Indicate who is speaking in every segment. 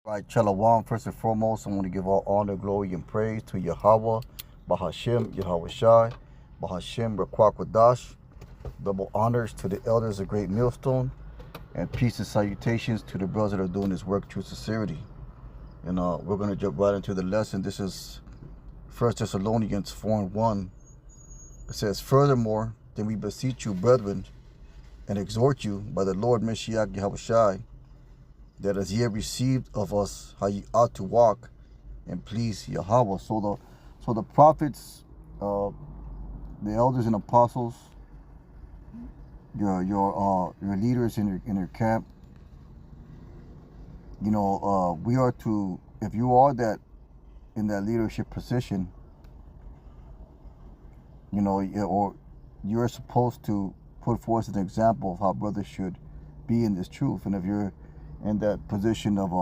Speaker 1: Right, Shalom. First and foremost, I want to give all honor, glory, and praise to Yahweh, Bahashem, Yahweh Shai, Bahashem, Rakwakadash. Double honors to the elders of Great Millstone, and peace and salutations to the brothers that are doing this work through sincerity. And we're going to jump right into the lesson. This is First Thessalonians 4:1. It says, "Furthermore, then we beseech you, brethren, and exhort you by the Lord Mashiach Yahweh Shai, that as ye have received of us how ye ought to walk and please Yahweh." So the prophets, the elders and apostles, your leaders in your camp, we are to, if you are that in that leadership position, or you're supposed to put forth an example of how brothers should be in this truth. And if you're in that position of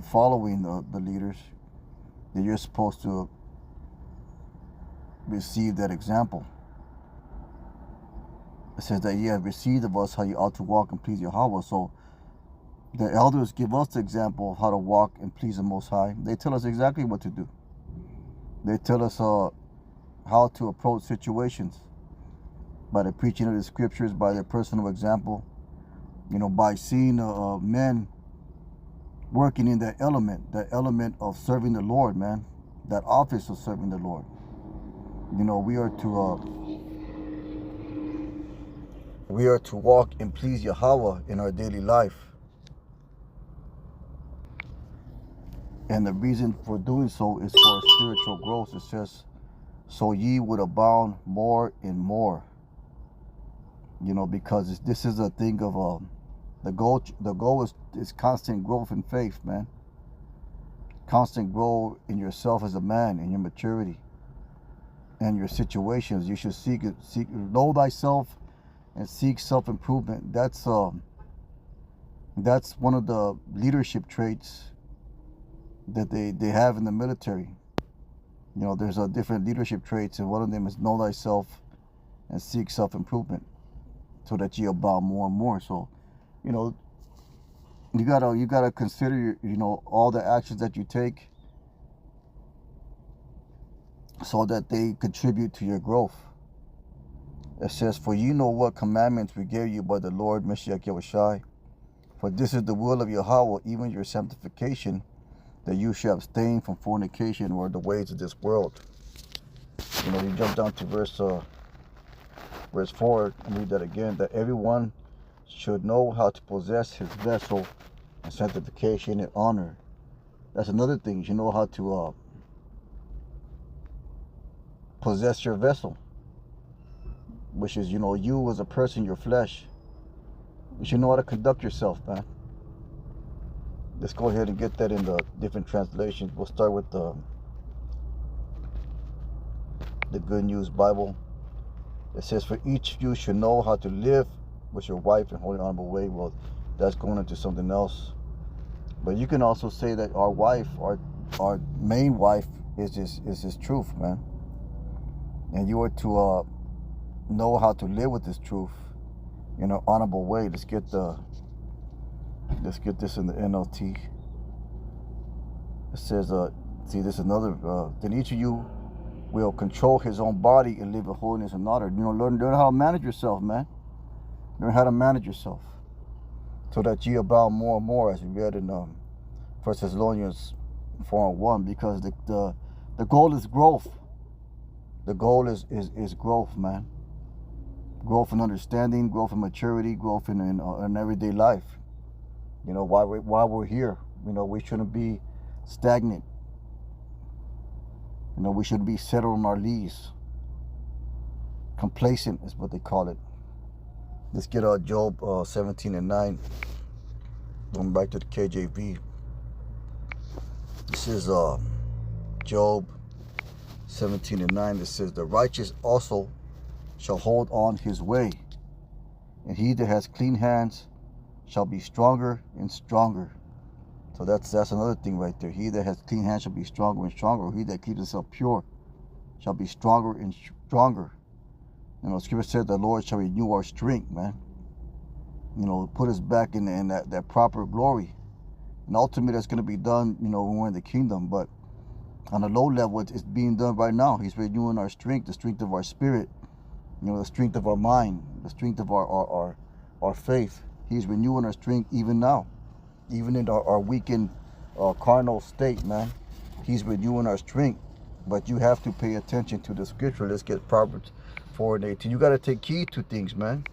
Speaker 1: following the leaders, then you're supposed to receive that example. It says that ye have received of us how you ought to walk and please Yahweh. So the elders give us the example of how to walk and please the Most High. They tell us exactly what to do. They tell us how to approach situations by the preaching of the scriptures, by their personal example, by seeing men working in that element of serving the Lord, man, that office of serving the Lord. We are to walk and please Yahweh in our daily life. And the reason for doing so is for spiritual growth. It says, so ye would abound more and more. Because this is a thing of the goal. The goal is constant growth in faith, man. Constant growth in yourself as a man, in your maturity, and your situations. You should seek know thyself and seek self-improvement. That's one of the leadership traits that they have in the military. There's a different leadership traits, and one of them is know thyself and seek self-improvement, so that you abound more and more. So, you gotta consider all the actions that you take, so that they contribute to your growth. It says, "For you know what commandments we gave you by the Lord Mashiach Yahushai. For this is the will of Yahweh, even your sanctification, that you shall abstain from fornication or the ways of this world." You jump down to verse 4 and read that again. That everyone should know how to possess his vessel in sanctification and honor. That's another thing. You should know how to possess your vessel, which is, you as a person, your flesh. You should know how to conduct yourself, man. Let's go ahead and get that in the different translations. We'll start with the Good News Bible. It says, "For each of you should know how to live with your wife in holy, honorable way." Well, that's going into something else. But you can also say that our wife, our main wife, is this truth, man. And you are to know how to live with this truth in an honorable way. Let's get this in the NLT. It says, see, this is another. Then each of you will control his own body and live in holiness and honor. Learn how to manage yourself, man. Learn how to manage yourself, so that ye abound more and more, as we read in 1 Thessalonians 4:1. Because the goal is growth. The goal is growth, man. Growth in understanding, growth in maturity, growth in everyday life. While we're here, we shouldn't be stagnant. We shouldn't be settled on our lees. Complacent is what they call it. Let's get Job 17:9. Going back to the KJV. This is Job 17:9. It says, "The righteous also shall hold on his way, and he that has clean hands shall be stronger and stronger." So that's another thing right there. He that has clean hands shall be stronger and stronger. He that keeps himself pure shall be stronger and stronger. Scripture says the Lord shall renew our strength, man. Put us back in that proper glory And ultimately, that's going to be done, you know, when we're in the kingdom. But on a low level, it's being done right now. He's renewing our strength, the strength of our spirit, you know, the strength of our mind, the strength of our faith. He's renewing our strength even now, even in our weakened carnal state, man. He's renewing our strength. But you have to pay attention to the scripture. Let's get Proverbs 4:18. You got to take heed to things, man.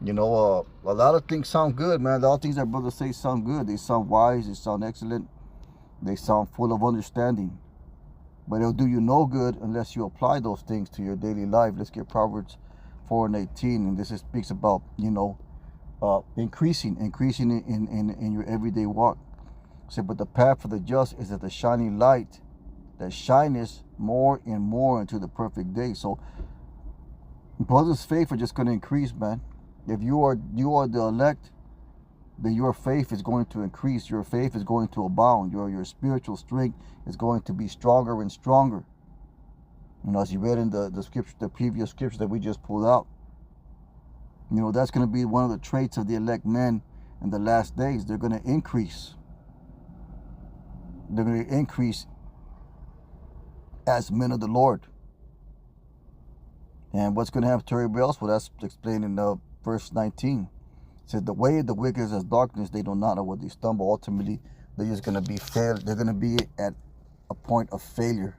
Speaker 1: You know, a lot of things sound good, man. A lot of things that brothers say sound good. They sound wise. They sound excellent. They sound full of understanding. But it'll do you no good unless you apply those things to your daily life. Let's get Proverbs 4:18. And this speaks about, you know, increasing in your everyday walk. So, but the path for the just is at the shining light that shineth more and more into the perfect day. So brothers' faith are just going to increase, man. If you are the elect, then your faith is going to increase. Your faith is going to abound. Your spiritual strength is going to be stronger and stronger. You know, as you read in the scripture, the previous scripture that we just pulled out, you know, that's going to be one of the traits of the elect men in the last days. They're going to increase. They're going to increase as men of the Lord. And what's going to happen to everybody else? Well, that's explained in verse 19. It says, the way of the wicked is as darkness. They do not know where they stumble. Ultimately, they're just going to be failed. They're going to be at a point of failure.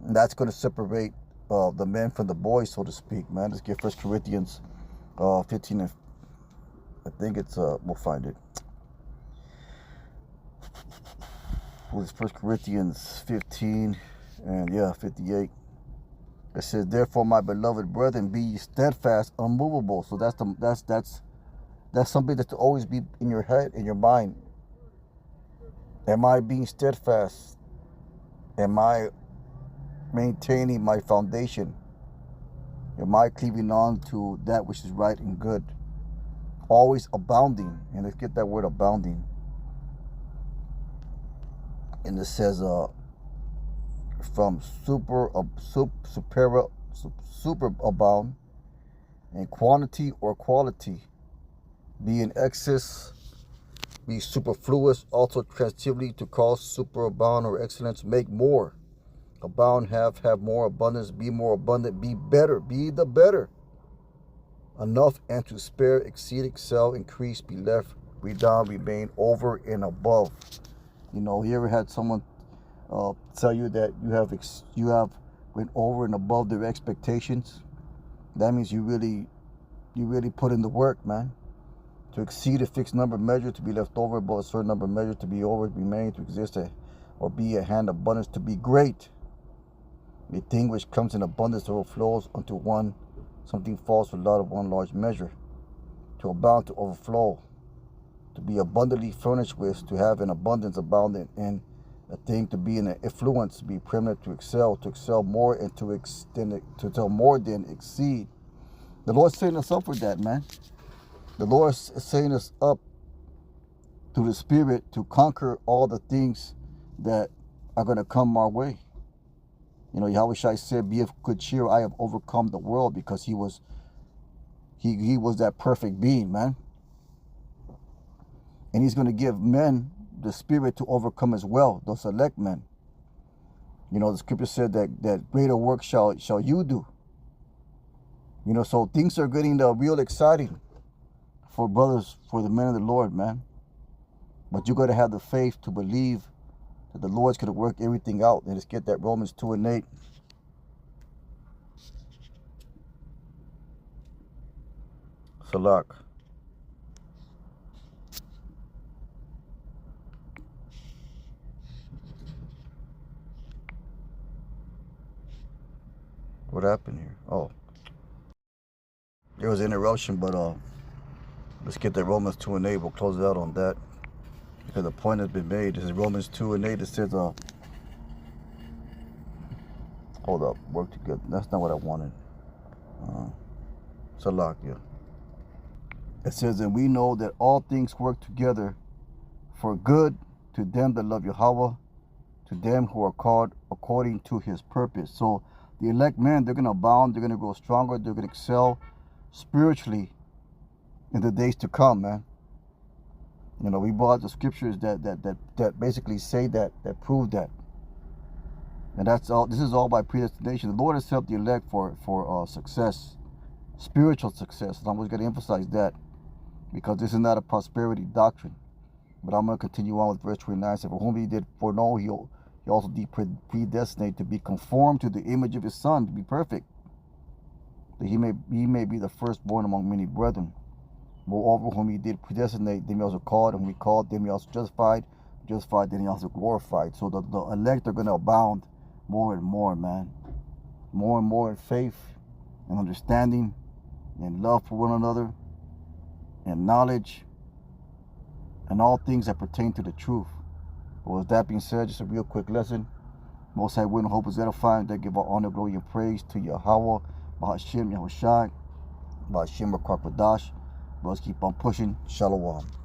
Speaker 1: And that's going to separate the men from the boys, so to speak, man. Let's get 1 Corinthians 15. And I think it's, we'll find it. It's 1 Corinthians 15 and 58. It says, therefore, my beloved brethren, be ye steadfast, unmovable. So that's something that's to always be in your head, in your mind. Am I being steadfast? Am I maintaining my foundation? Am I cleaving on to that which is right and good? Always abounding. And let's get that word abounding. And it says, from super abound in quantity or quality, be in excess, be superfluous, also transitively to cause superabound or excellence, make more, abound, have more abundance, be more abundant, be better, be the better, enough and to spare, exceed, excel, increase, be left, redound, remain, over and above. You know, you ever had someone tell you that you have went over and above their expectations? That means you really put in the work, man. To exceed a fixed number measure, to be left over above a certain number measure, to be over, remain, to exist, or be a hand abundance, to be great. A thing which comes in abundance overflows unto one. Something falls with a lot of one large measure. To abound, to overflow. To be abundantly furnished with, to have an abundance abounding in a thing, to be in an influence, to be preeminent, to excel more, and to extend it, to tell more than exceed. The Lord's setting us up for that, man. The Lord's setting us up through the Spirit to conquer all the things that are going to come our way. You know, Yahushua said, be of good cheer, I have overcome the world, because he was that perfect being, man. And he's going to give men the spirit to overcome as well, those select men. You know, the scripture said that greater work shall you do. You know, so things are getting real exciting for brothers, for the men of the Lord, man. But you got to have the faith to believe that the Lord's going to work everything out. And let's get that Romans 2:8. Salak. What happened here? Oh, there was an interruption, but let's get that Romans 2:8. We'll close it out on that, because the point has been made. This is Romans 2:8. It says, hold up, work together. That's not what I wanted. Salak, yeah. It says, and we know that all things work together for good to them that love Yahweh, to them who are called according to his purpose. So the elect men, they're going to abound, they're going to grow stronger, they're going to excel spiritually in the days to come, man. You know, we brought the scriptures that basically say that prove that. And that's all. This is all by predestination. The Lord has helped the elect for success, spiritual success. And I'm always going to emphasize that, because this is not a prosperity doctrine. But I'm going to continue on with verse 29. So, for whom he did foreknow, he also did predestinate to be conformed to the image of his Son, to be perfect, that he may be the firstborn among many brethren. Moreover, whom he did predestinate, them he also called, and we called, them he also justified, then he also glorified. So the elect are going to abound more and more, man. More and more in faith and understanding and love for one another and knowledge and all things that pertain to the truth. But with that being said, just a real quick lesson. Most High will and hope is edifying. They give our honor, glory, and praise to Yahweh, Bahashem, Yahushai, Bahashem, Rakwakwadash. Let's keep on pushing. Shalom.